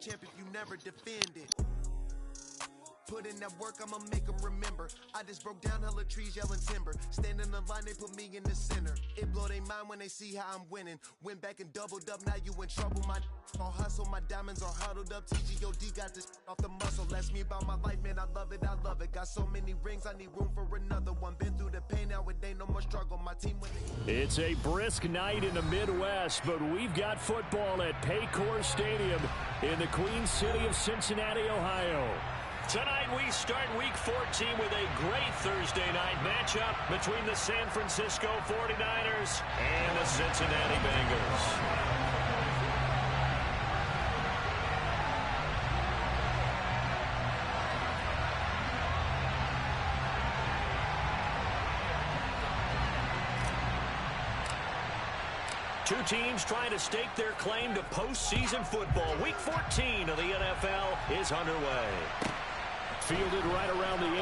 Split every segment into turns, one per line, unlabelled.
champ if you never defended. Put in that work, I'ma make them remember. I just broke down hella trees, yelling timber. Stand in the line, they put me in the center. It blow they mind when they see how I'm winning. Went back and doubled up, now you in trouble. My all hustle, my diamonds are huddled up. TGOD got this off the muscle. Ask me about my life, man, I love it, I love it. Got so many rings, I need room for another one. Been through the pain, now it ain't no more struggle. My team when they...
It's a brisk night in the Midwest, but we've got football at Paycor Stadium in the Queen City of Cincinnati, Ohio. Tonight we start Week 14 with a great Thursday night matchup between the San Francisco 49ers and the Cincinnati Bengals. Two teams trying to stake their claim to postseason football. Week 14 of the NFL is underway. Fielded right around the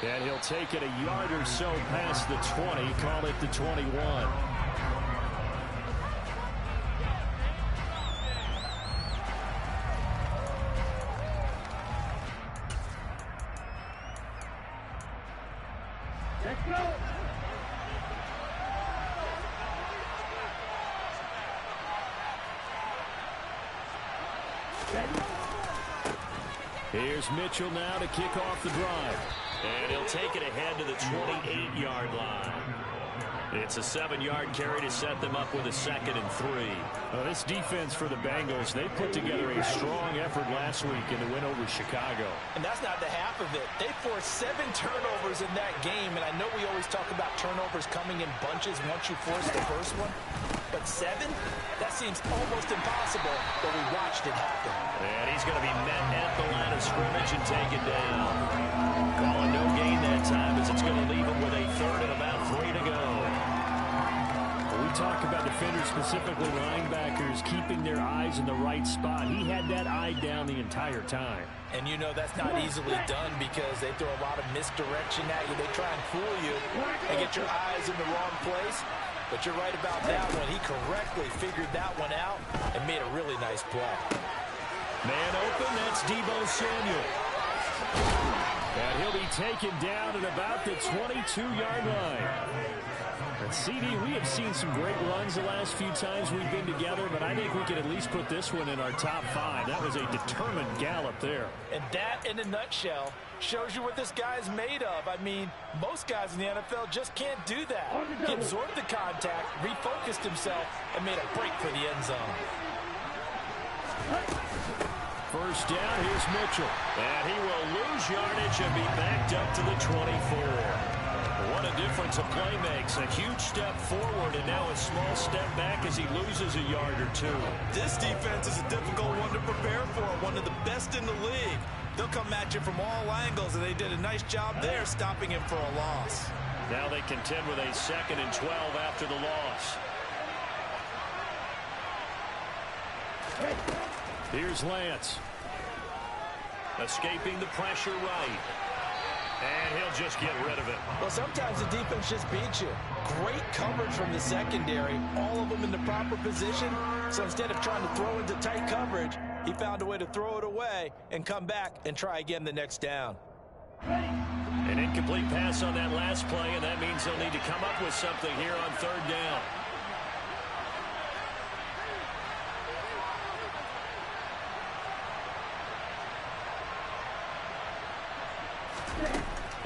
8. And he'll take it a yard or so past the 20. Call it the 21.
Let's go!
Here's Mitchell now to kick off the drive. And he'll take it ahead to the 28-yard line. It's a 7-yard carry to set them up with a 2nd and 3. Well, this defense for the Bengals, they put together a strong effort last week in the win over Chicago.
And that's not the half of it. They forced 7 turnovers in that game, and I know we always talk about turnovers coming in bunches once you force the first one. But 7? That seems almost impossible, but we watched it happen.
And he's going to be met at the line of scrimmage and taken down. Calling no gain that time as it's going to leave him with a 3rd and about 3 to go. We talk about defenders, specifically linebackers, keeping their eyes in the right spot. He had that eye down the entire time.
And you know that's not easily done because they throw a lot of misdirection at you. They try and fool you and get your eyes in the wrong place. But you're right about that one. He correctly figured that one out and made a really nice play.
Man open, that's Deebo Samuel. And he'll be taken down at about the 22-yard line. And CD, we have seen some great runs the last few times we've been together, but I think we can at least put this one in our top 5. That was a determined gallop there.
And that, in a nutshell, shows you what this guy's made of. I mean, most guys in the NFL just can't do that. He absorbed the contact, refocused himself, and made a break for the end zone.
First down, here's Mitchell. And he will lose yardage and be backed up to the 24. What a difference a play makes. A huge step forward and now a small step back as he loses a yard or 2.
This defense is a difficult one to prepare for. One of the best in the league. They'll come at you from all angles, and they did a nice job there stopping him for a loss.
Now they contend with a 2nd and 12 after the loss. Here's Lance. Escaping the pressure right. And he'll just get rid of it.
Well, sometimes the defense just beats you. Great coverage from the secondary. All of them in the proper position. So instead of trying to throw into tight coverage, he found a way to throw it away and come back and try again the next down.
An incomplete pass on that last play, and that means they'll need to come up with something here on 3rd down.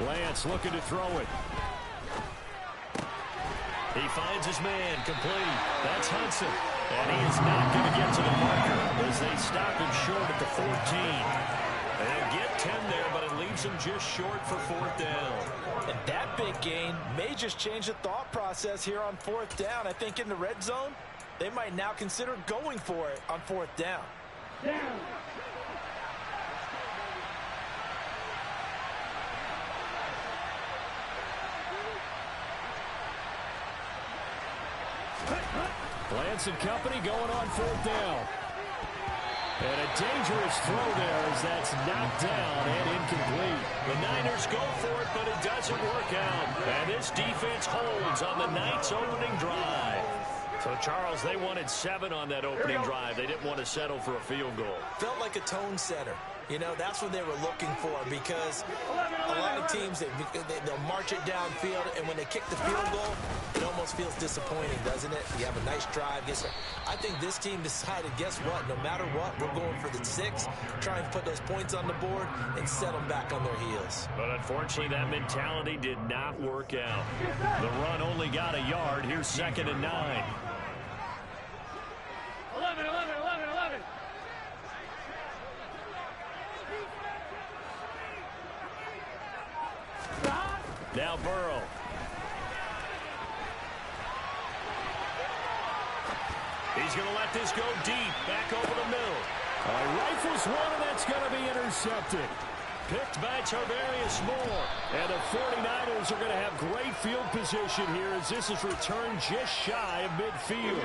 Lance looking to throw it. He finds his man, complete. That's Hudson. And he is not going to get to the marker as they stop him short at the 14. They'll get 10 there, but it leaves him just short for 4th down.
And that big gain may just change the thought process here on 4th down. I think in the red zone, they might now consider going for it on 4th down.
Down.
Lance and company going on 4th down. And a dangerous throw there as that's knocked down and incomplete. The Niners go for it, but it doesn't work out. And this defense holds on the night's opening drive. So, Charles, they wanted 7 on that opening drive. They didn't want to settle for a field goal.
Felt like a tone setter. You know, that's what they were looking for, because a lot of teams, they'll march it downfield, and when they kick the field goal, it almost feels disappointing, doesn't it? You have a nice drive. I think this team decided, guess what? No matter what, we're going for the 6, try and put those points on the board and set them back on their heels.
But unfortunately, that mentality did not work out. The run only got a yard. Here's 2nd and 9.
11.
Now Burrow. He's going to let this go deep, back over the middle. Rifles one, and that's going to be intercepted. Picked by Tarvarius Moore. And the 49ers are going to have great field position here as this is returned just shy of midfield.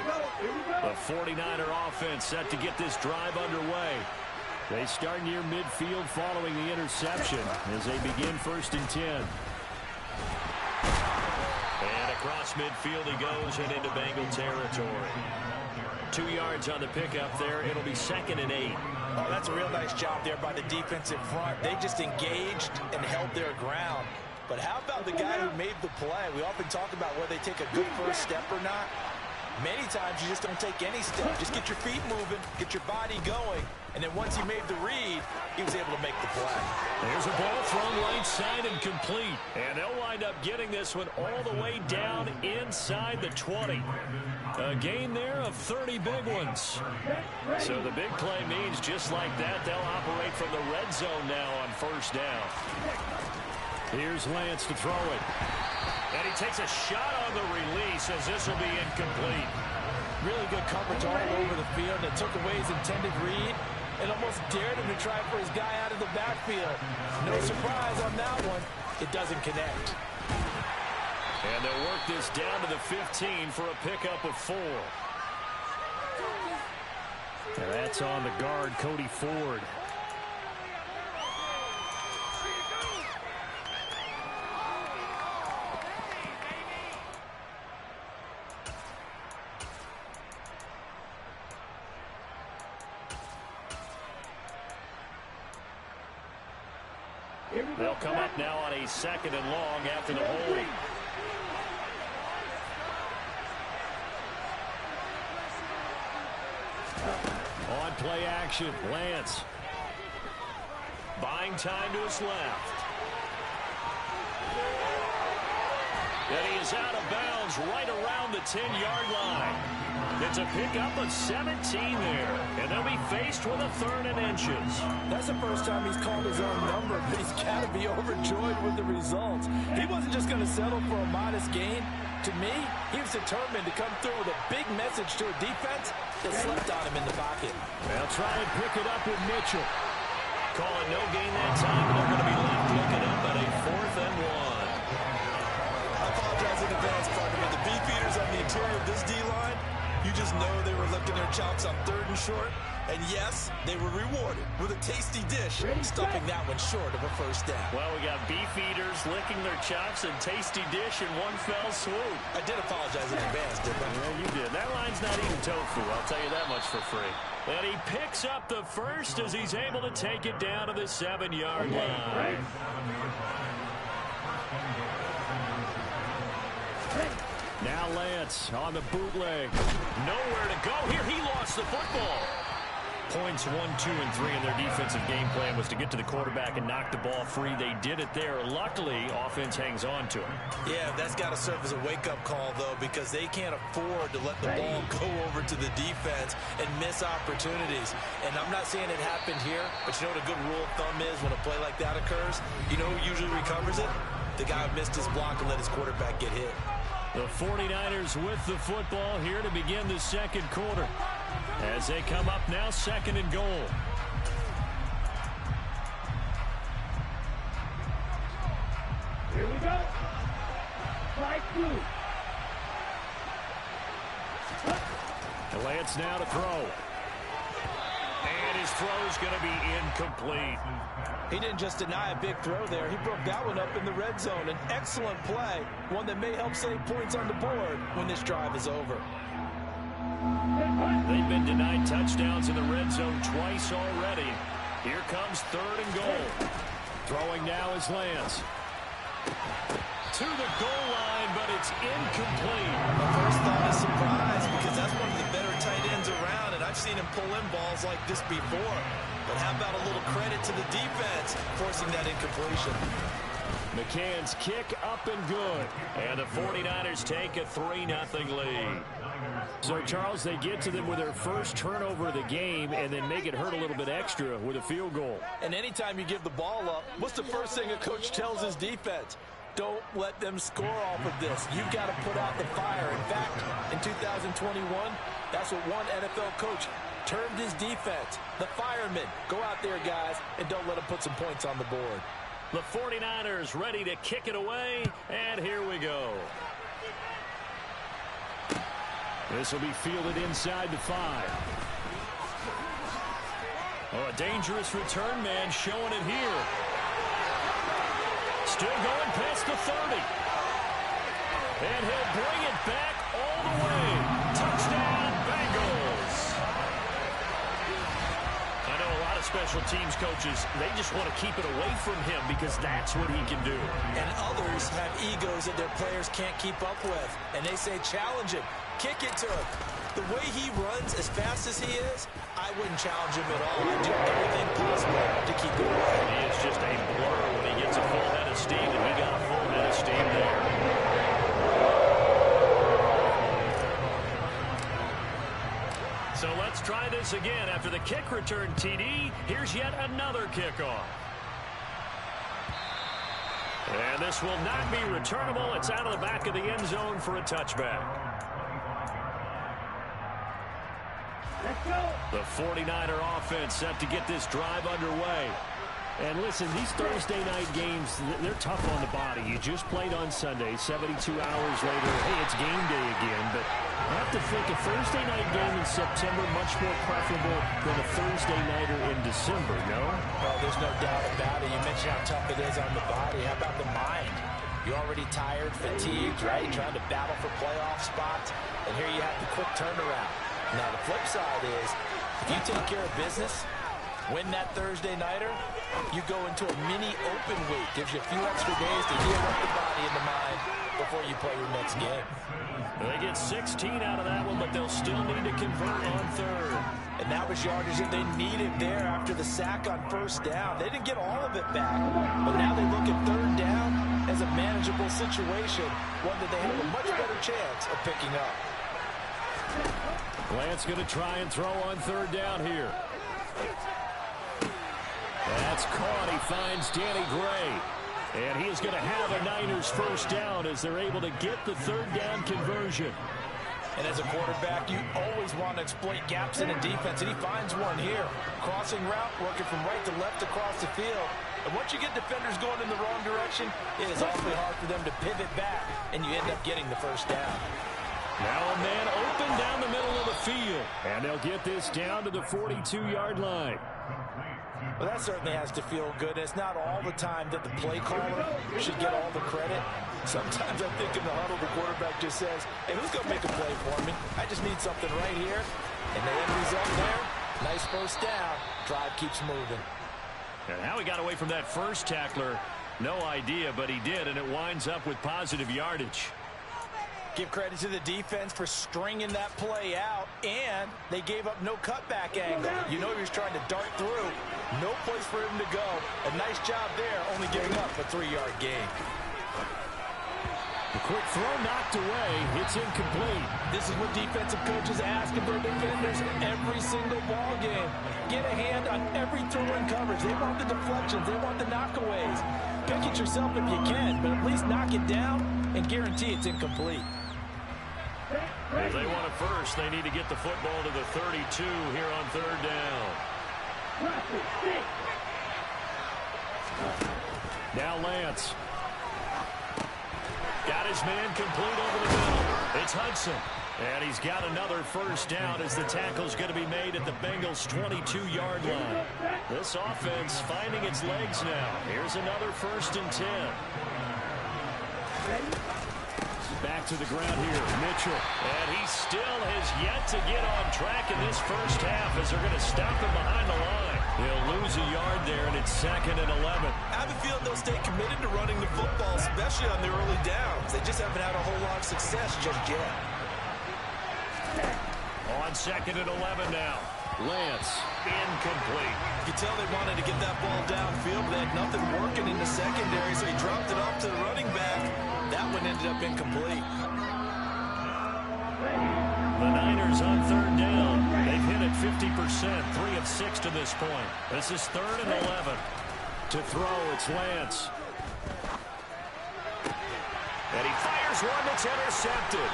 The 49er offense set to get this drive underway. They start near midfield following the interception as they begin 1st and 10. And across midfield he goes and into Bengal territory. 2 yards on the pickup there. It'll be 2nd and 8.
Oh, that's a real nice job there by the defensive front. They just engaged and held their ground. But how about the guy who made the play? We often talk about whether they take a good first step or not. Many times you just don't take any step. Just get your feet moving, get your body going, and then once he made the read, he was able to make the play.
There's a ball thrown right side and complete. And they'll wind up getting this one all the way down inside the 20. A gain there of 30 big ones. So the big play means just like that, they'll operate from the red zone now on 1st down. Here's Lance to throw it. And he takes a shot on the release as this will be incomplete.
Really good coverage all over the field. It took away his intended read and almost dared him to try for his guy out of the backfield. No surprise on that one. It doesn't connect.
And they'll work this down to the 15 for a pickup of 4. And that's on the guard, Cody Ford. They'll come up now on a 2nd and long after the hold. On play action, Lance. Buying time to his left. And he is out of bounds right around the 10-yard line. It's a pickup of 17 there. And they'll be faced with a 3rd and inches.
That's the first time he's called his own number, but he's got to be overjoyed with the results. He wasn't just going to settle for a modest gain. To me, he was determined to come through with a big message to a defense that slept on him in the pocket.
They'll try and pick it up with Mitchell. Calling no gain that time, and they're going to be left looking up at a 4th and 1.
I apologize in advance, partner, but the beefeaters on the interior of this D-line, you just know they were licking their chops on 3rd and short. And yes, they were rewarded with a tasty dish, stuffing that one short of a 1st down.
Well, we got beef eaters licking their chops and tasty dish in one fell swoop.
I did apologize in advance, didn't I?
Yeah, you did. That line's not eating tofu, I'll tell you that much for free. And he picks up the 1st as he's able to take it down to the 7-yard line. Now Lance on the bootleg. Nowhere to go here. He lost the football. Points 1, 2, and 3 in their defensive game plan was to get to the quarterback and knock the ball free. They did it there. Luckily, offense hangs on to him.
Yeah, that's got to serve as a wake-up call, though, because they can't afford to let the ball go over to the defense and miss opportunities. And I'm not saying it happened here, but you know what a good rule of thumb is when a play like that occurs? You know who usually recovers it? The guy who missed his block and let his quarterback get hit.
The 49ers with the football here to begin the 2nd quarter. As they come up now, 2nd and goal.
Here we go. Strike 2.
Lance now to throw. And his throw's going to be incomplete.
He didn't just deny a big throw there. He broke that one up in the red zone. An excellent play, one that may help save points on the board when this drive is over.
They've been denied touchdowns in the red zone twice already. Here comes 3rd and goal. Throwing now is Lance. To the goal line, but it's incomplete.
My first thought is surprise, because that's one of the better tight ends around, and I've seen him pull in balls like this before. But how about a little credit to the defense forcing that incompletion?
McCann's kick up and good. And the 49ers take a 3-0 lead. So, Charles, they get to them with their first turnover of the game and then make it hurt a little bit extra with a field goal.
And anytime you give the ball up, what's the first thing a coach tells his defense? Don't let them score off of this. You've got to put out the fire. In fact, in 2021, that's what one NFL coach termed his defense. The firemen. Go out there, guys, and don't let them put some points on the board.
The 49ers ready to kick it away, and here we go. This will be fielded inside the 5. Oh, a dangerous return man showing it here. Still going past the 30. And he'll bring it back all the way. Touchdown, Bengals. I know a lot of special teams coaches, they just want to keep it away from him because that's what he can do.
And others have egos that their players can't keep up with. And they say, challenge him. Kick it to him. The way he runs as fast as he is, I wouldn't challenge him at all. I'd do everything possible to keep it away.
He is just a blur when he gets a full head of steam, and we got a full head of steam there. So let's try this again. After the kick return TD, here's yet another kickoff. And this will not be returnable. It's out of the back of the end zone for a touchback. The 49er offense set to get this drive underway. And listen, these Thursday night games, they're tough on the body. You just played on Sunday, 72 hours later. Hey, it's game day again. But I have to think a Thursday night game in September much more preferable than a Thursday nighter in December, no?
Oh, there's no doubt about it. You mentioned how tough it is on the body. How about the mind? You're already tired, fatigued, right? Trying to battle for playoff spots. And here you have the quick turnaround. Now, the flip side is, if you take care of business, win that Thursday nighter, you go into a mini open week. Gives you a few extra days to heal up the body and the mind before you play your next game.
They get 16 out of that one, but they'll still need to convert on 3rd.
And that was yardage that they needed there after the sack on 1st down. They didn't get all of it back, but now they look at 3rd down as a manageable situation, one that they have a much better chance of picking up.
Lance going to try and throw on 3rd down here. That's caught. He finds Danny Gray. And he is going to have a Niners 1st down as they're able to get the 3rd down conversion.
And as a quarterback, you always want to exploit gaps in a defense, and he finds one here. Crossing route, working from right to left across the field. And once you get defenders going in the wrong direction, it is awfully hard for them to pivot back, and you end up getting the 1st down.
Now a man open down the middle of the field. And they'll get this down to the 42-yard line.
Well, that certainly has to feel good. It's not all the time that the play caller should get all the credit. Sometimes I think in the huddle, the quarterback just says, hey, who's going to make a play for me? I just need something right here. And the end result there, nice 1st down. Drive keeps moving.
And how he got away from that first tackler, no idea, but he did, and it winds up with positive yardage.
Give credit to the defense for stringing that play out, and they gave up no cutback angle. You know he was trying to dart through. No place for him to go. A nice job there, only giving up a 3-yard gain.
The quick throw knocked away. It's incomplete.
This is what defensive coaches ask of their defenders every single ball game. Get a hand on every throw in coverage. They want the deflections. They want the knockaways. Pick it yourself if you can, but at least knock it down and guarantee it's incomplete.
If they want it first, they need to get the football to the 32 here on 3rd down. Now Lance. Got his man complete over the middle. It's Hudson. And he's got another 1st down as the tackle's going to be made at the Bengals' 22-yard line. This offense finding its legs now. Here's another 1st and 10. Back to the ground here. Mitchell. And he still has yet to get on track in this first half as they're going to stop him behind the line. He'll lose a yard there, and it's 2nd and 11.
I have a feeling they'll stay committed to running the football, especially on the early downs. They just haven't had a whole lot of success just yet.
On 2nd and 11 now. Lance, incomplete.
You can tell they wanted to get that ball downfield, but they had nothing working in the secondary, so he dropped it off to the running back. That one ended up incomplete.
The Niners on 3rd down. They've hit it 50%, 3 of 6 to this point. This is 3rd and 11. To throw, it's Lance. And he fires one that's intercepted.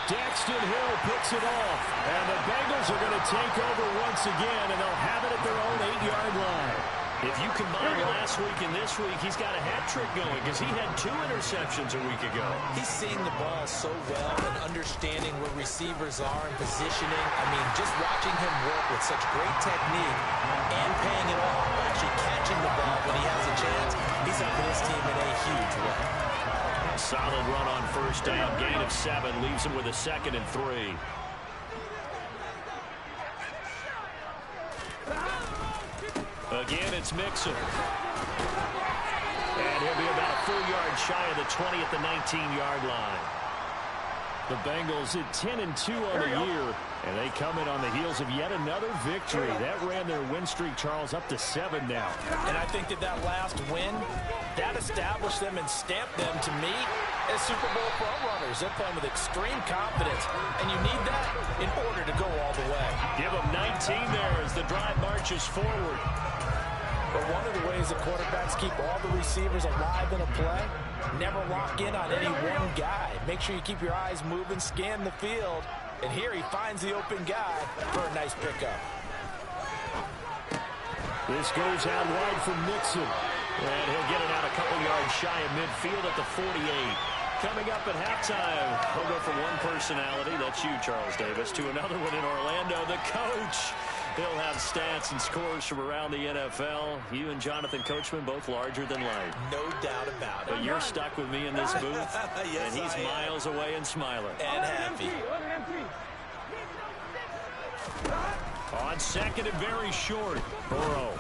Daxton Hill picks it off. And the Bengals are going to take over once again, and they'll have it at their own 8-yard line. If you combine last week and this week, he's got a hat trick going because he had 2 interceptions a week ago.
He's seeing the ball so well and understanding where receivers are and positioning. I mean, just watching him work with such great technique and paying it off, actually catching the ball when he has a chance, he's helping his team in a huge way.
Solid run on 1st down. Gain of 7 leaves him with a 2nd and 3. Again, it's Mixon. And he'll be about a full yard shy of the 20 at the 19-yard line. The Bengals at 10-2 on the year, and they come in on the heels of yet another victory. That ran their win streak, Charles, up to 7 now.
And I think that last win, that established them and stamped them, to me, as Super Bowl frontrunners. They're playing with extreme confidence, and you need that in order to go all the way.
Give them 19 there as the drive marches forward.
But one of the ways that quarterbacks keep all the receivers alive in a play, never lock in on any one guy. Make sure you keep your eyes moving, scan the field. And here he finds the open guy for a nice pickup.
This goes out wide from Mixon. And he'll get it out a couple yards shy of midfield at the 48. Coming up at halftime, we'll go from one personality, that's you, Charles Davis, to another one in Orlando, the coach. He'll have stats and scores from around the NFL. You and Jonathan Coachman, both larger than life.
No doubt about it.
But you're stuck with me in this booth,
Yes,
and he's miles away and smiling.
And happy.
On 2nd and very short, Burrow.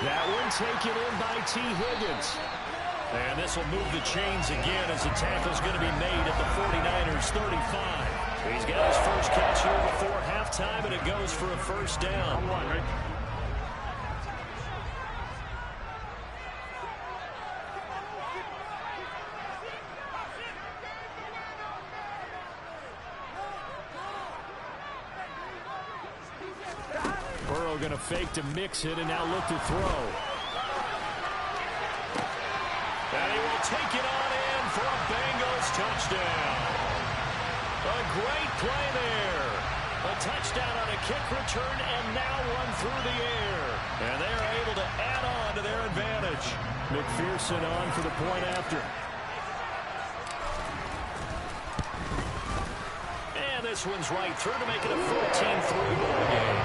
That one taken in by T. Higgins. And this will move the chains again as the tackle's going to be made at the 49ers 35. He's got his first catch here before halftime, and it goes for a 1st down. Burrow going to fake to mix it and now look to throw. And he will take it on in for a Bengals touchdown. A great play there. A touchdown on a kick return and now one through the air. And they are able to add on to their advantage. McPherson on for the point after. And this one's right through to make it a 14-3 ball game.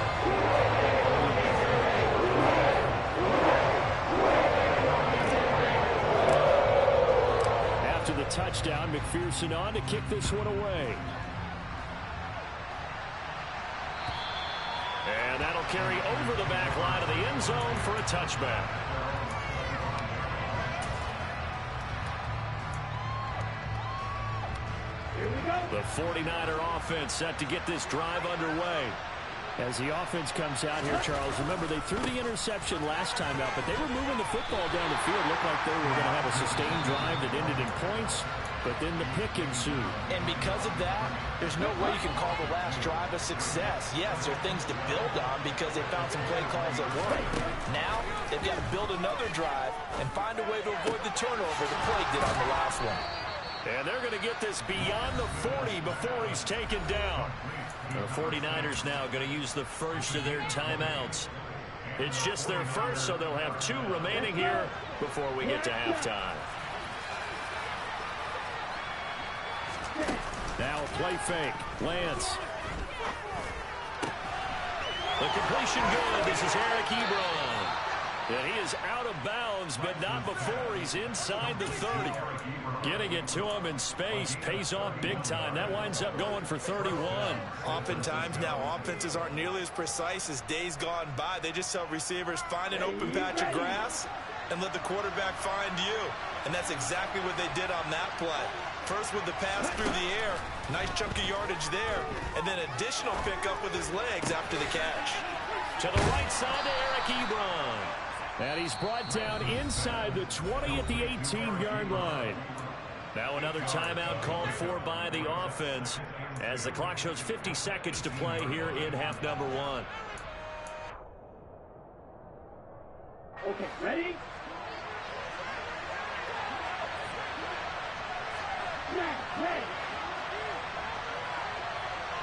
After the touchdown, McPherson on to kick this one away. And that'll carry over the back line of the end zone for a touchback. The 49er offense set to get this drive underway. As the offense comes out here, Charles, remember they threw the interception last time out, but they were moving the football down the field. Looked like they were going to have a sustained drive that ended in points, but then the pick ensued.
And because of that, there's no way you can call the last drive a success. Yes, there are things to build on because they found some play calls that work. Now, they've got to build another drive and find a way to avoid the turnover the play did on the last one.
And they're going to get this beyond the 40 before he's taken down. The 49ers now going to use the first of their timeouts. It's just their first, so they'll have 2 remaining here before we get to halftime. Now a play fake. Lance. The completion good. This is Eric Ebron. And he is out of bounds, but not before he's inside the 30. Getting it to him in space pays off big time. That winds up going for 31.
Oftentimes now, offenses aren't nearly as precise as days gone by. They just help receivers find an open patch of grass and let the quarterback find you. And that's exactly what they did on that play. First with the pass through the air, nice chunk of yardage there, and then additional pickup with his legs after the catch.
To the right side to Eric Ebron. And he's brought down inside the 20 at the 18-yard line. Now another timeout called for by the offense as the clock shows 50 seconds to play here in half number 1.
Okay, ready?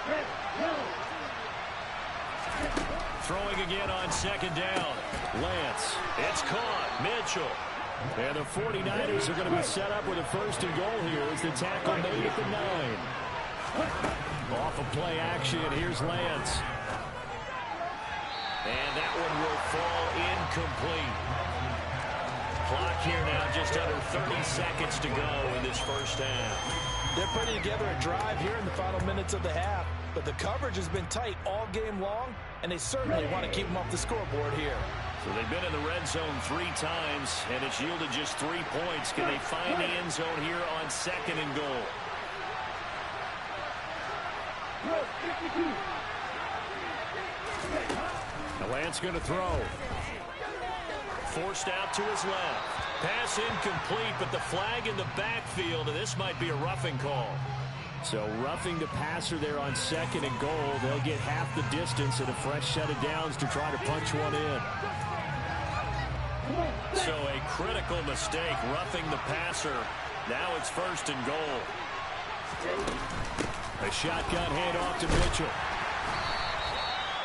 Ready. Go.
Throwing again on second down. Lance. It's caught. Mitchell. And the 49ers are going to be set up with a first and goal here as the tackle made at the 9. Off of play action. Here's Lance. And that one will fall incomplete. Clock here now just under 30 seconds to go in this first half.
They're putting together a drive here in the final minutes of the half, but the coverage has been tight all game long, and they certainly want to keep them off the scoreboard here.
So they've been in the red zone 3 times, and it's yielded just 3 points. Can they find the end zone here on second and goal? Now Lance going to throw. Forced out to his left. Pass incomplete, but the flag in the backfield, and this might be a roughing call. So roughing the passer there on second and goal. They'll get half the distance and a fresh set of downs to try to punch one in. So a critical mistake, roughing the passer. Now it's first and goal. A shotgun handoff to Mitchell.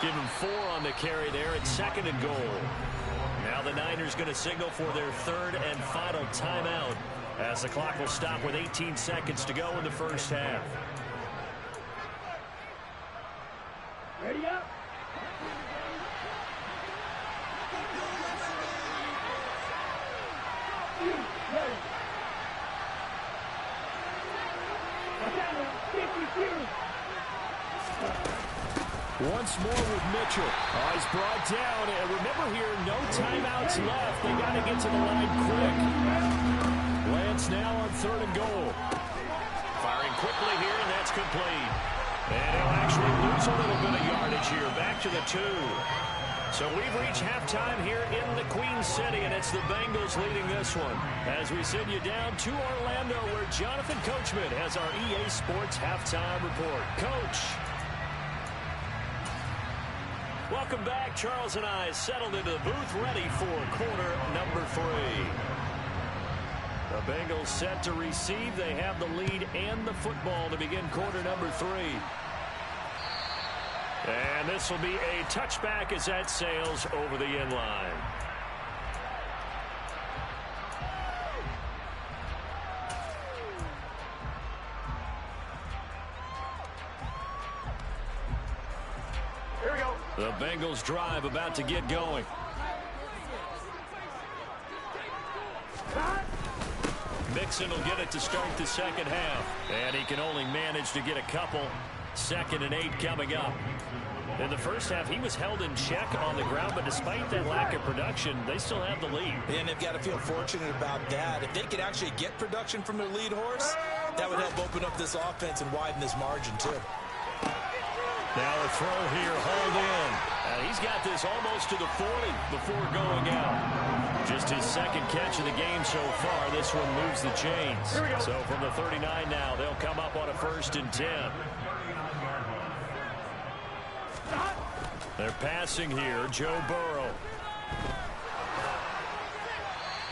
Give him 4 on the carry there at second and goal. Now the Niners going to signal for their third and final timeout as the clock will stop with 18 seconds to go in the first half.
Ready up.
Once more with Mitchell. Oh, he's brought down. And remember here, no timeouts left. They got to get to the line quick. Lance now on third and goal. Firing quickly here, and that's complete. And he'll actually lose a little bit of yardage here. Back to the 2. So we've reached halftime here in the Queen City, and it's the Bengals leading this one. As we send you down to Orlando, where Jonathan Coachman has our EA Sports halftime report. Coach. Welcome back. Charles and I settled into the booth, ready for quarter number 3. The Bengals set to receive. They have the lead and the football to begin quarter number 3. And this will be a touchback as that sails over the end line.
Here we go.
The Bengals drive about to get going. Mixon will get it to start the second half. And he can only manage to get a couple. 2nd and 8 coming up. In the first half, he was held in check on the ground, but despite that lack of production, they still have the lead.
And they've got to feel fortunate about that. If they could actually get production from their lead horse, that would help open up this offense and widen this margin, too.
Now a throw here, hauled in. And he's got this almost to the 40 before going out. Just his second catch of the game so far. This one moves the chains. So from the 39 now, they'll come up on a 1st and 10. They're passing here, Joe Burrow.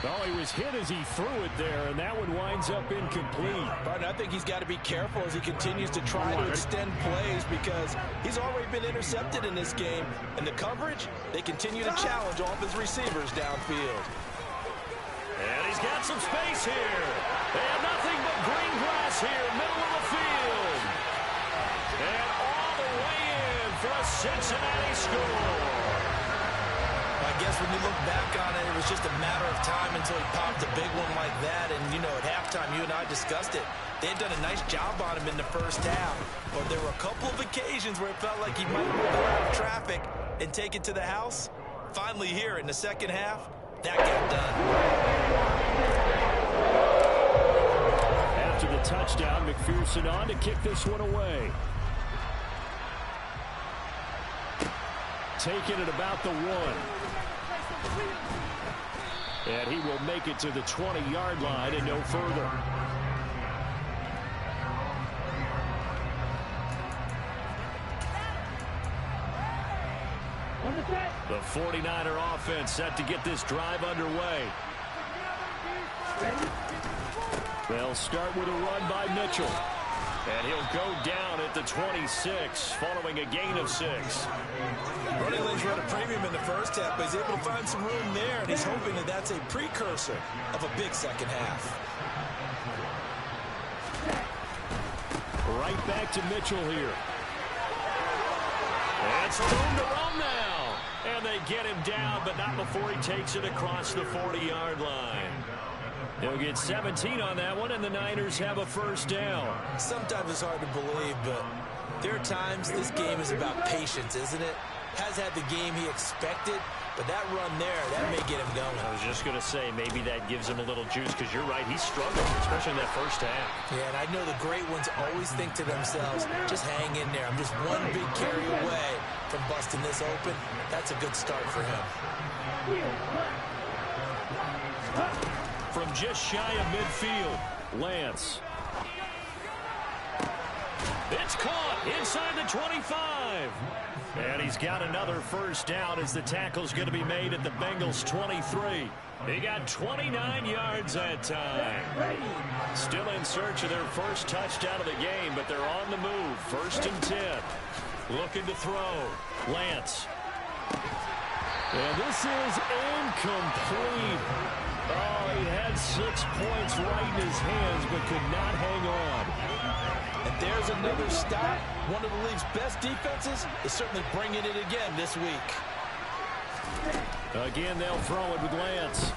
Oh, he was hit as he threw it there, and that one winds up incomplete.
But I think he's got to be careful as he continues to try to extend plays because he's already been intercepted in this game. And the coverage, they continue to challenge all of his receivers downfield.
And he's got some space here. And nothing but green grass here, middle of the field. And all the way in for a Cincinnati score.
guess when you look back on it, it was just a matter of time until he popped a big one like that. And, you know, at halftime, you and I discussed it. They had done a nice job on him in the first half. But there were a couple of occasions where it felt like he might pull out of traffic and take it to the house. Finally here in the second half, that got done.
After the touchdown, McPherson on to kick this one away. Taking it about the 1. And he will make it to the 20-yard line and no further. The 49er offense set to get this drive underway. They'll start with a run by Mitchell. And he'll go down at the 26, following a gain of 6.
Running lanes run a premium in the first half, but he's able to find some room there, and he's hoping that that's a precursor of a big second half.
Right back to Mitchell here. It's room to run now. And they get him down, but not before he takes it across the 40-yard line. He'll get 17 on that one, and the Niners have a first down.
Sometimes it's hard to believe, but there are times this game is about patience, isn't it? Has had the game he expected, but that run there, that may get him going.
I was just going to say, maybe that gives him a little juice, because you're right, he's struggling, especially in that first half.
Yeah, and I know the great ones always think to themselves, just hang in there. I'm just one big carry away from busting this open. That's a good start for him.
From just shy of midfield, Lance. It's caught inside the 25. And he's got another first down as the tackle's going to be made at the Bengals 23. He got 29 yards that time. Still in search of their first touchdown of the game, but they're on the move. 1st and 10. Looking to throw. Lance. And this is incomplete. Oh, he had 6 points right in his hands, but could not hang on.
And there's another stop. One of the league's best defenses is certainly bringing it again this week.
Again, they'll throw it with Lance.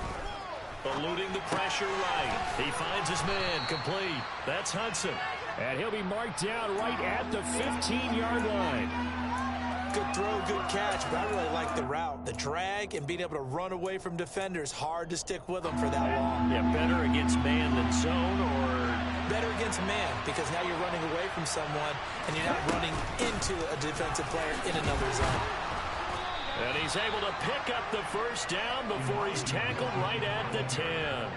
Eluding the pressure right. He finds his man complete. That's Hudson. And he'll be marked down right at the 15-yard line.
Good throw, good catch, but I really like the route. The drag and being able to run away from defenders, hard to stick with them for that long.
Yeah, better against man than zone, or
better against man, because now you're running away from someone and you're not running into a defensive player in another zone.
And he's able to pick up the first down before he's tackled right at the 10.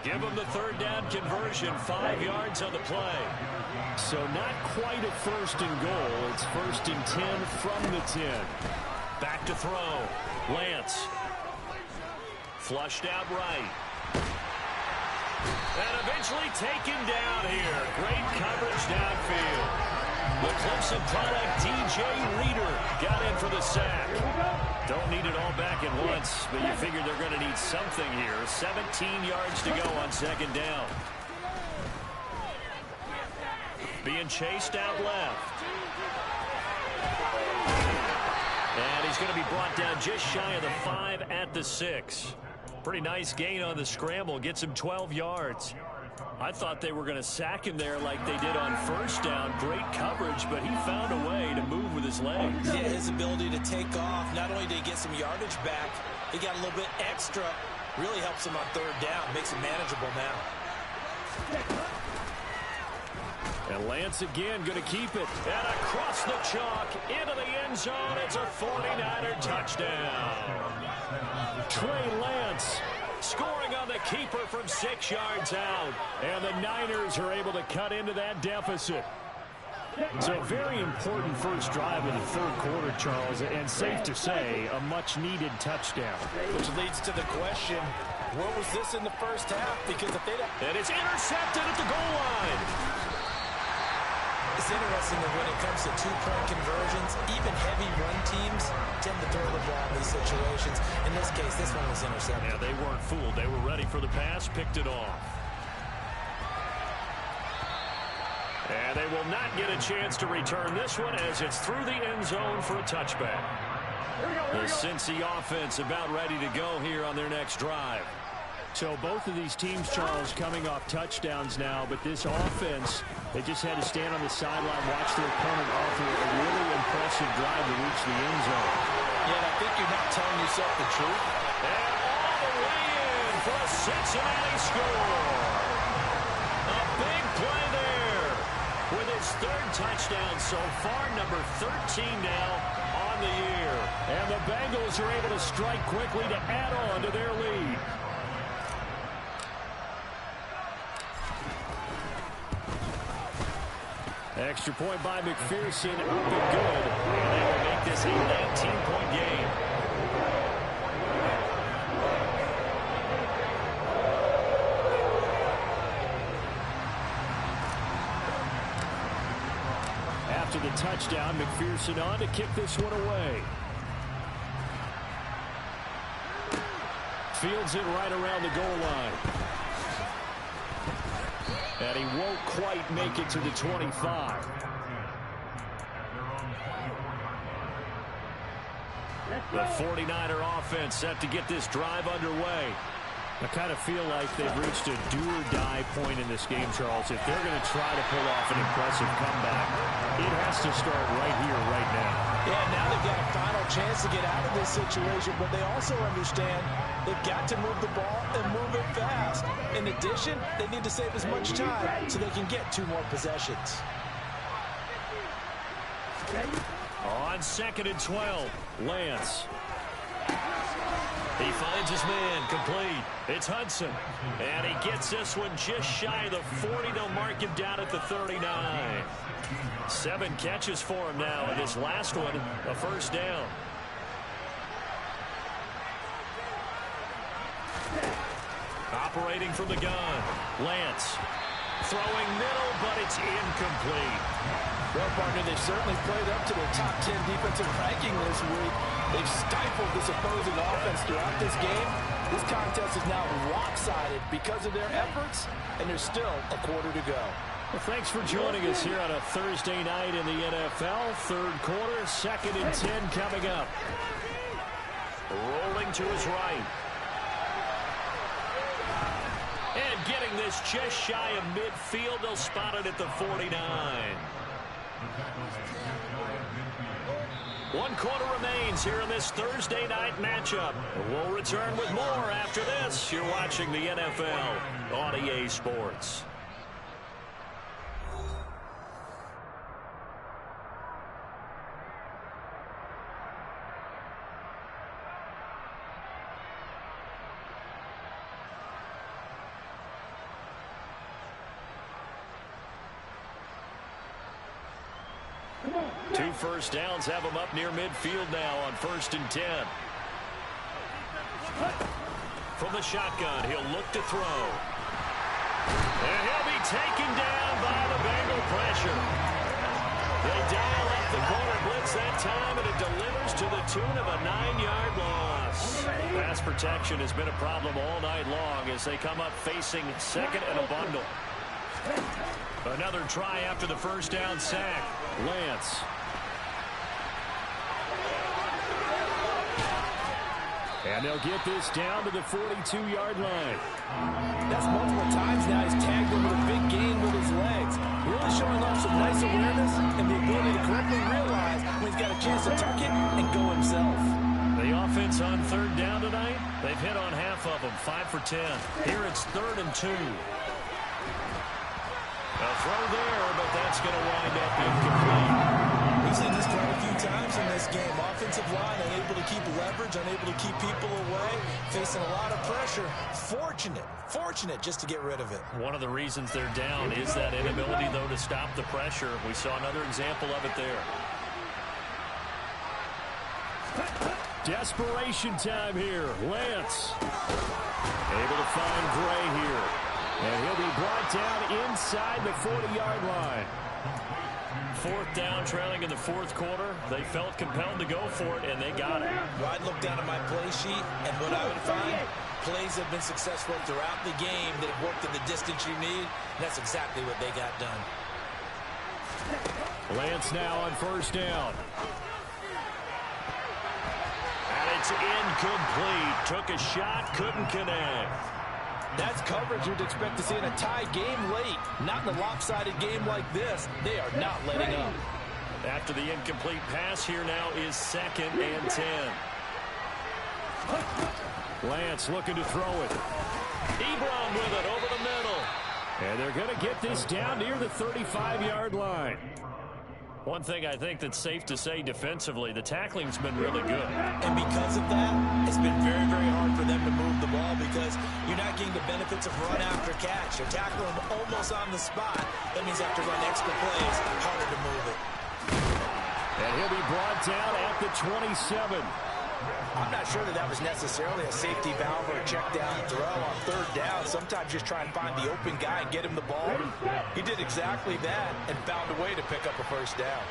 Give him the 3rd down conversion, 5 yards on the play. So not quite a 1st and goal. It's 1st and 10 from the 10. Back to throw. Lance. Flushed out right. And eventually taken down here. Great coverage downfield. The Clemson product, DJ Reader, got in for the sack. Don't need it all back at once, but you figure they're going to need something here. 17 yards to go on 2nd down. Being chased out left. And he's going to be brought down just shy of the 5 at the 6. Pretty nice gain on the scramble. Gets him 12 yards. I thought they were going to sack him there like they did on 1st down. Great coverage, but he found a way to move with his legs.
Yeah, his ability to take off. Not only did he get some yardage back, he got a little bit extra. Really helps him on 3rd down. Makes it manageable now.
And Lance again going to keep it. And across the chalk into the end zone. It's a 49er touchdown. Trey Lance scoring on the keeper from 6 yards out. And the Niners are able to cut into that deficit. So a very important first drive of the 3rd quarter, Charles, and safe to say, a much-needed touchdown.
Which leads to the question, where was this in the first half? Because if they don't...
And it's intercepted at the goal line.
It's interesting that when it comes to 2-point conversions, even heavy run teams tend to throw the ball in these situations. In this case, this one was intercepted.
Yeah, they weren't fooled. They were ready for the pass, picked it off. And they will not get a chance to return this one as it's through the end zone for a touchback. The Cincy offense about ready to go here on their next drive. So both of these teams, Charles, coming off touchdowns now, but this offense, they just had to stand on the sideline, watch their opponent offer a really impressive drive to reach the end zone.
Yeah, and I think you're not telling yourself the truth.
And all the way in for a Cincinnati score. A big play there with his third touchdown so far, number 13 now on the year. And the Bengals are able to strike quickly to add on to their lead. Extra point by McPherson, up and good. And they will make this a 19-point game. After the touchdown, McPherson on to kick this one away. Fields it right around the goal line. And he won't quite make it to the 25. The 49er offense set to get this drive underway. I kind of feel like they've reached a do-or-die point in this game, Charles. If they're going to try to pull off an impressive comeback, it has to start right here, right now.
Yeah, now they've got a final chance to get out of this situation, but they also understand they've got to move the ball and move it fast. In addition, they need to save as much time so they can get 2 more possessions.
On 2nd and 12, Lance. He finds his man, complete. It's Hudson. And he gets this one just shy of the 40. They'll mark him down at the 39. 7 catches for him now, and this last one, a first down. Operating from the gun, Lance. Throwing middle, but it's incomplete.
Well, partner, they've certainly played up to their top 10 defensive ranking this week. They've stifled this opposing offense throughout this game. This contest is now lopsided because of their efforts, and there's still a quarter to go.
Well, thanks for joining us here on a Thursday night in the NFL. Third quarter, 2nd and 10 coming up. Rolling to his right. And getting this just shy of midfield. They'll spot it at the 49. 1 quarter remains here in this Thursday night matchup. We'll return with more after this. You're watching the NFL on EA Sports. Two first downs have him up near midfield now on 1st and 10. From the shotgun, he'll look to throw. And he'll be taken down by the Bengal pressure. They dial up the corner blitz that time, and it delivers to the tune of a 9-yard loss. Pass protection has been a problem all night long as they come up facing 2nd and a bundle. Another try after the first down sack. Lance. And they'll get this down to the 42-yard line.
That's multiple times now. He's tagged him with a big gain with his legs. Really showing off some nice awareness and the ability to correctly realize when he's got a chance to tuck it and go himself.
The offense on 3rd down tonight, they've hit on half of them, 5 for 10. Here it's 3rd and 2. A throw there, but that's going to wind up incomplete.
We've seen this quite a few times in this game. Offensive line unable to keep leverage, unable to keep people away, facing a lot of pressure. Fortunate just to get rid of it.
One of the reasons they're down is that inability, though, to stop the pressure. We saw another example of it there. Desperation time here. Lance able to find Gray here. And he'll be brought down inside the 40-yard line. 4th down, trailing in the 4th quarter. They felt compelled to go for it, and they got it.
Well, I'd look down at my play sheet, and what I would find, plays have been successful throughout the game that have worked in the distance you need, and that's exactly what they got done.
Lance now on 1st down. incomplete. Took a shot, couldn't connect.
That's coverage you'd expect to see in a tie game late. Not in a lopsided game like this. They are not letting up.
After the incomplete pass, here now is 2nd and 10. Lance looking to throw it. Ebron with it over the middle. And they're going to get this down near the 35-yard line. One thing I think that's safe to say defensively, the tackling's been really good.
And because of that, it's been very, very hard for them to move the ball because you're not getting the benefits of run after catch. You're tackling them almost on the spot. That means you have to run extra plays, harder to move it.
And he'll be brought down at the 27.
I'm not sure that was necessarily a safety valve or a check down throw on 3rd down. Sometimes just try and find the open guy and get him the ball. He did exactly that and found a way to pick up a 1st down.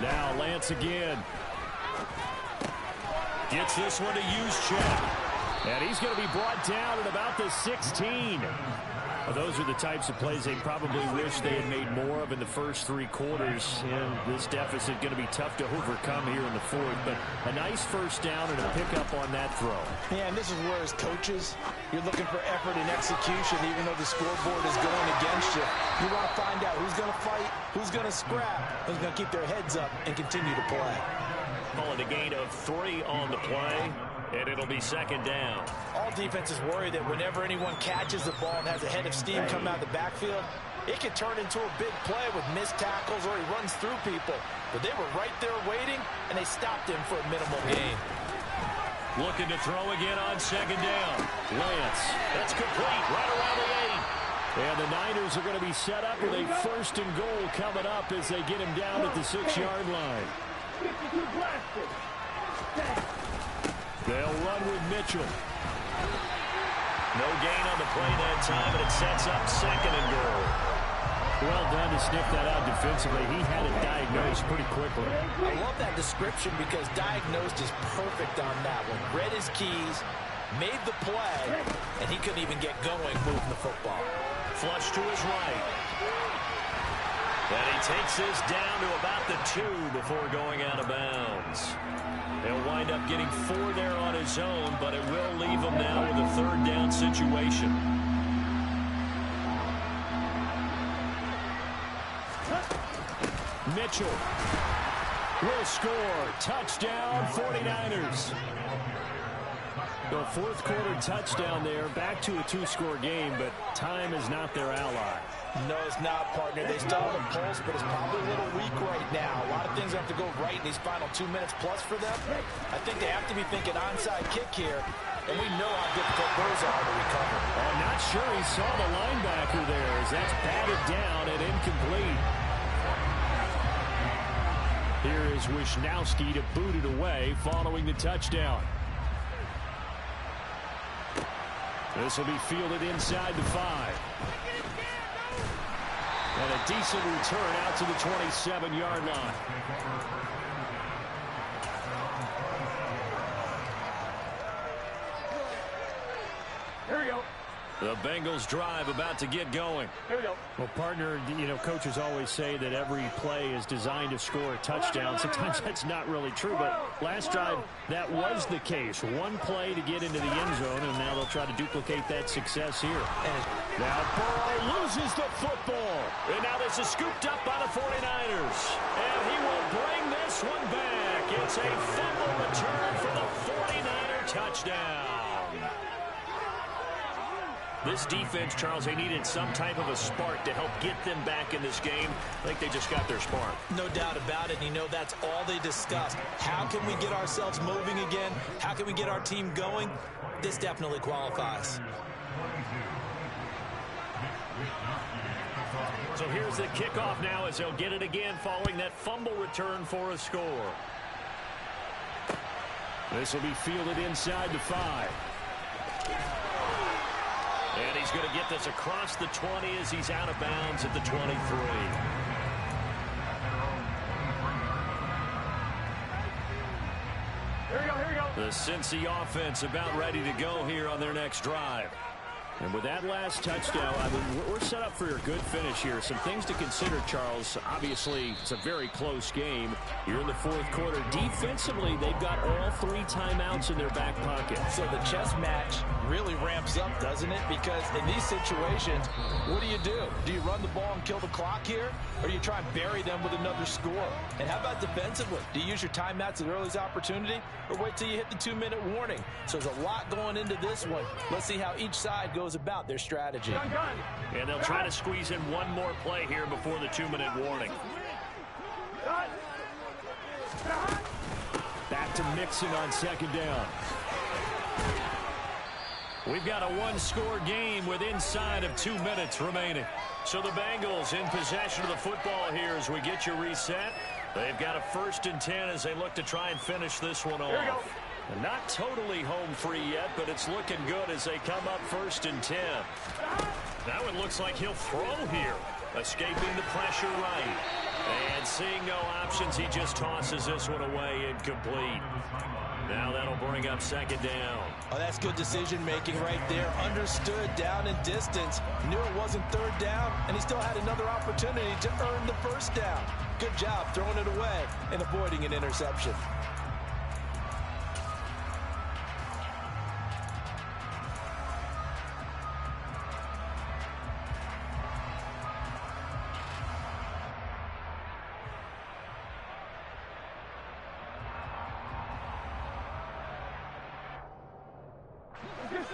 Now Lance again. Gets this one to Juszczyk. And he's going to be brought down at about the 16. Well, those are the types of plays they probably wish they had made more of in the first 3 quarters. And this deficit going to be tough to overcome here in the 4th. But a nice 1st down and a pickup on that throw.
Yeah, and this is where as coaches, you're looking for effort and execution, even though the scoreboard is going against you. You want to find out who's going to fight, who's going to scrap, who's going to keep their heads up and continue to play.
Calling a gain of 3 on the play. And it'll be 2nd down.
All defenses worry that whenever anyone catches the ball and has a head of steam come out of the backfield, it can turn into a big play with missed tackles or he runs through people. But they were right there waiting, and they stopped him for a minimal gain.
Looking to throw again on 2nd down. Lance. That's complete right around the 8. And the Niners are going to be set up with a 1st and goal coming up as they get him down at the 6-yard line. They'll run with Mitchell. No gain on the play that time, and it sets up 2nd and goal. Well done to sniff that out defensively. He had it diagnosed pretty quickly.
I love that description because diagnosed is perfect on that one. Read his keys, made the play, and he couldn't even get going moving the football.
Flush to his right. And he takes this down to about the 2 before going out of bounds. He'll wind up getting 4 there on his own, but it will leave him now with a 3rd down situation. Mitchell will score. Touchdown, 49ers. The 4th quarter touchdown there. Back to a 2-score game, but time is not their ally.
No, it's not, partner. They still have a pulse, but it's probably a little weak right now. A lot of things have to go right in these final 2 minutes plus for them. I think they have to be thinking onside kick here, and we know how difficult those are to recover.
I'm not sure he saw the linebacker there as that's batted down and incomplete. Here is Wisnowski to boot it away following the touchdown. This will be fielded inside the 5. And a decent return out to the 27-yard line.
Here we go.
The Bengals drive about to get going.
Here we go.
Well, partner, you know, coaches always say that every play is designed to score a touchdown. Sometimes that's not really true, but last drive, that was the case. One play to get into the end zone, and now they'll try to duplicate that success here. And now Burrow loses the football. And now this is scooped up by the 49ers. And he will bring this one back. It's a fumble return for the 49er touchdown. This defense, Charles, they needed some type of a spark to help get them back in this game. I think they just got their spark.
No doubt about it. And you know that's all they discussed. How can we get ourselves moving again? How can we get our team going? This definitely qualifies.
So here's the kickoff now as they'll get it again following that fumble return for a score. This will be fielded inside the 5. And he's going to get this across the 20 as he's out of bounds at the 23.
Here we go, here we go.
The Cincy offense about ready to go here on their next drive. And with that last touchdown, I mean, we're set up for a good finish here. Some things to consider, Charles. Obviously, it's a very close game. You're in the fourth quarter. Defensively, they've got all 3 timeouts in their back pocket.
So the chess match really ramps up, doesn't it? Because in these situations, what do? Do you run the ball and kill the clock here? Or do you try and bury them with another score? And how about defensively? Do you use your timeouts at earliest opportunity? Or wait till you hit the 2-minute warning? So there's a lot going into this one. Let's see how each side goes about their strategy.
And they'll try to squeeze in one more play here before the 2-minute warning. Back to Mixon on second down. We've got a one-score game with inside of 2 minutes remaining. So the Bengals in possession of the football here as we get you reset. They've got a 1st and 10 as they look to try and finish this one off. Not totally home free yet, but it's looking good as they come up 1st and 10. That one looks like he'll throw here. Escaping the pressure right. And seeing no options, he just tosses this one away incomplete. Now that'll bring up 2nd down.
Oh, that's good decision-making right there. Understood down in distance. Knew it wasn't 3rd down, and he still had another opportunity to earn the 1st down. Good job throwing it away and avoiding an interception.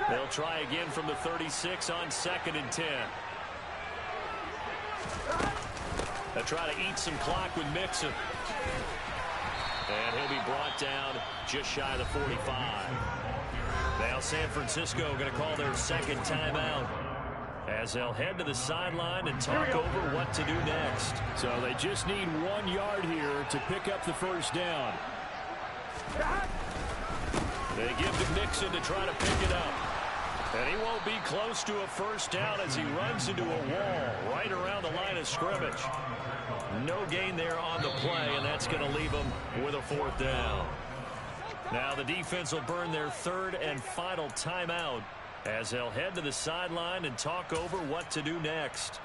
They'll try again from the 36 on 2nd and 10. They'll try to eat some clock with Mixon. And he'll be brought down just shy of the 45. Now San Francisco going to call their 2nd timeout as they'll head to the sideline and talk over what to do next. So they just need 1 yard here to pick up the 1st down. They give to Mixon to try to pick it up. And he won't be close to a 1st down as he runs into a wall right around the line of scrimmage. No gain there on the play, and that's going to leave him with a 4th down. Now the defense will burn their 3rd and final timeout as they'll head to the sideline and talk over what to do next.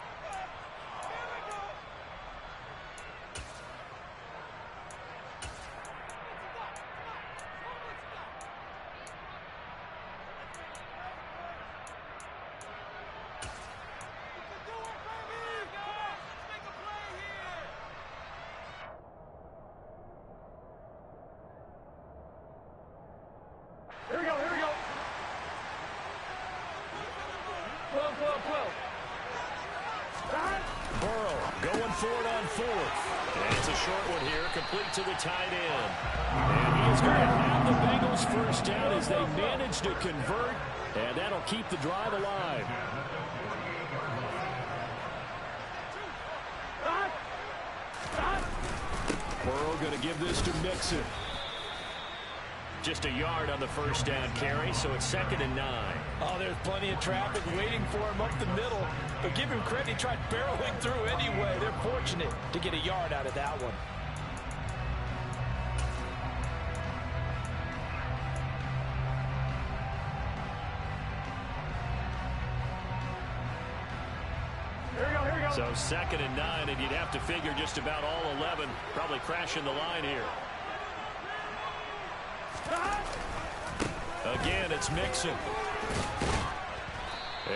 To the tight end. And he is going to have the Bengals 1st down as they manage to convert, and that'll keep the drive alive. Burrow going to give this to Mixon. Just a yard on the 1st down carry, so it's 2nd and 9.
Oh, there's plenty of traffic waiting for him up the middle. But give him credit, he tried barreling through anyway. They're fortunate to get a yard out of that one.
So 2nd and 9, and you'd have to figure just about all 11 probably crashing the line here. Again, it's Mixon.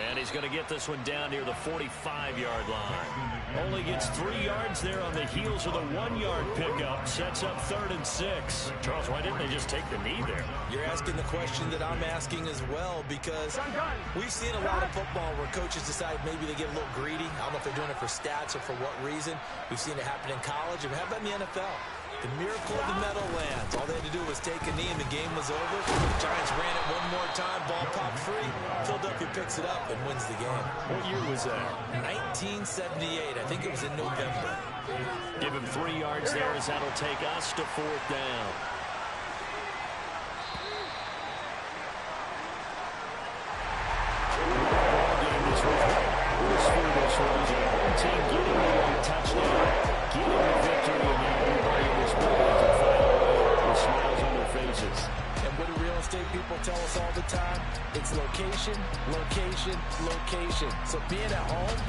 And he's going to get this one down near the 45-yard line. Only gets 3 yards there on the heels of the 1-yard pickup. Sets up 3rd and 6. Charles, why didn't they just take the knee there?
You're asking the question that I'm asking as well, because we've seen a lot of football where coaches decide maybe they get a little greedy. I don't know if they're doing it for stats or for what reason. We've seen it happen in college. And how about in the NFL? The miracle of the Meadowlands. All they had to do was take a knee and the game was over. The Giants ran it one more time. Ball popped free. Philadelphia picks it up and wins the game.
What year was that?
1978. I think it was in November.
Give him 3 yards there as that'll take us to 4th down. Team getting a touchdown, getting a victory, and now everybody in this building can find a way with smiles on their faces.
And what do real estate people tell us all the time? It's location, location, location. So being at home,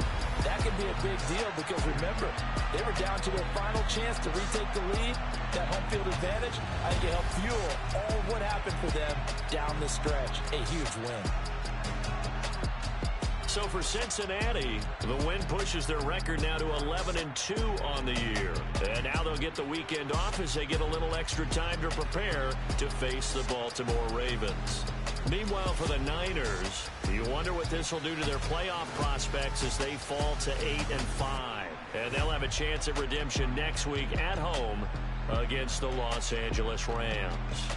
that can be a big deal because remember, they were down to their final chance to retake the lead. That home field advantage, I think it helped fuel all of what happened for them down the stretch. A huge win.
So for Cincinnati, the win pushes their record now to 11-2 on the year. And now they'll get the weekend off as they get a little extra time to prepare to face the Baltimore Ravens. Meanwhile, for the Niners, you wonder what this will do to their playoff prospects as they fall to 8-5. And they'll have a chance at redemption next week at home against the Los Angeles Rams.